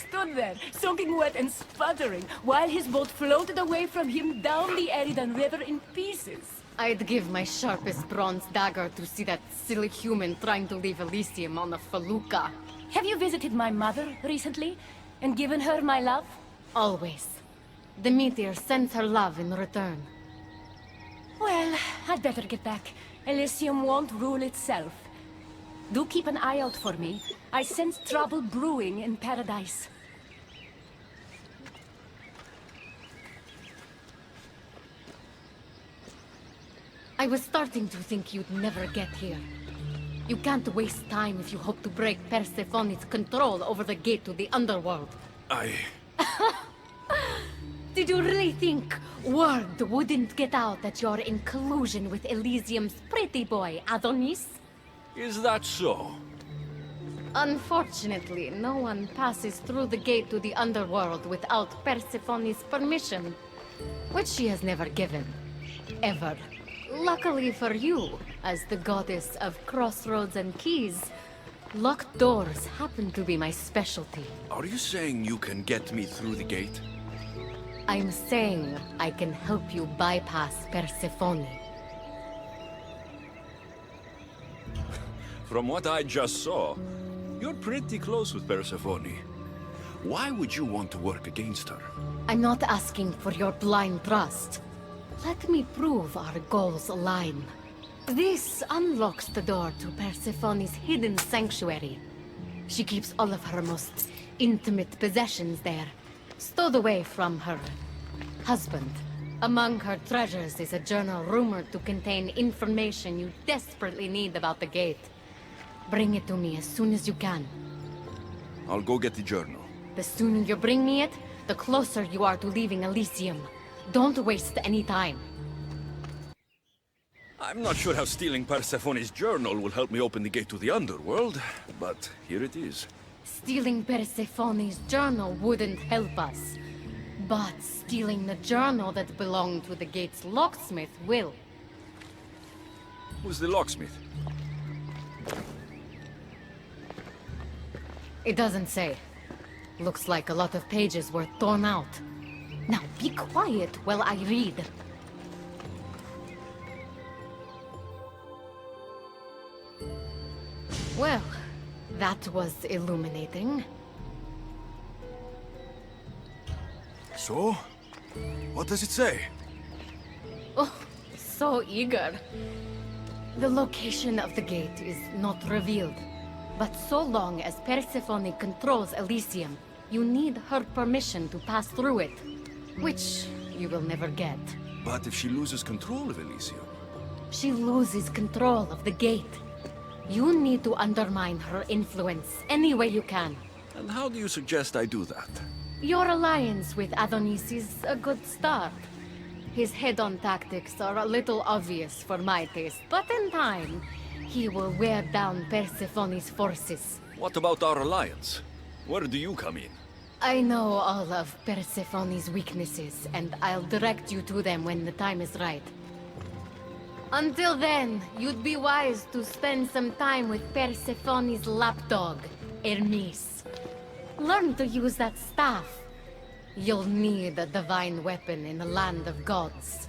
stood there, soaking wet and sputtering, while his boat floated away from him down the Eridan River in pieces. I'd give my sharpest bronze dagger to see that silly human trying to leave Elysium on a felucca. Have you visited my mother recently, and given her my love? Always. The meteor sends her love in return. Well, I'd better get back. Elysium won't rule itself. Do keep an eye out for me. I sense trouble brewing in paradise. I was starting to think you'd never get here. You can't waste time if you hope to break Persephone's control over the gate to the underworld. Did you really think word wouldn't get out that you're in collusion with Elysium's pretty boy, Adonis? Is that so? Unfortunately, no one passes through the gate to the underworld without Persephone's permission, which she has never given. Ever. Luckily for you, as the goddess of crossroads and keys, locked doors happen to be my specialty. Are you saying you can get me through the gate? I'm saying I can help you bypass Persephone. From what I just saw, you're pretty close with Persephone. Why would you want to work against her? I'm not asking for your blind trust. Let me prove our goals align. This unlocks the door to Persephone's hidden sanctuary. She keeps all of her most intimate possessions there, stowed away from her husband. Among her treasures is a journal rumored to contain information you desperately need about the gate. Bring it to me as soon as you can. I'll go get the journal. The sooner you bring me it, the closer you are to leaving Elysium. Don't waste any time. I'm not sure how stealing Persephone's journal will help me open the gate to the underworld, but here it is. Stealing Persephone's journal wouldn't help us. But stealing the journal that belonged to the gate's locksmith will. Who's the locksmith? It doesn't say. Looks like a lot of pages were torn out. Now be quiet while I read. Well, that was illuminating. So? What does it say? Oh, so eager. The location of the gate is not revealed. But so long as Persephone controls Elysium, you need her permission to pass through it. Which you will never get. But if she loses control of Elysium? She loses control of the gate. You need to undermine her influence any way you can. And how do you suggest I do that? Your alliance with Adonis is a good start. His head-on tactics are a little obvious for my taste, but in time, he will wear down Persephone's forces. What about our alliance? Where do you come in? I know all of Persephone's weaknesses, and I'll direct you to them when the time is right. Until then, you'd be wise to spend some time with Persephone's lapdog, Hermes. Learn to use that staff. You'll need a divine weapon in the land of gods.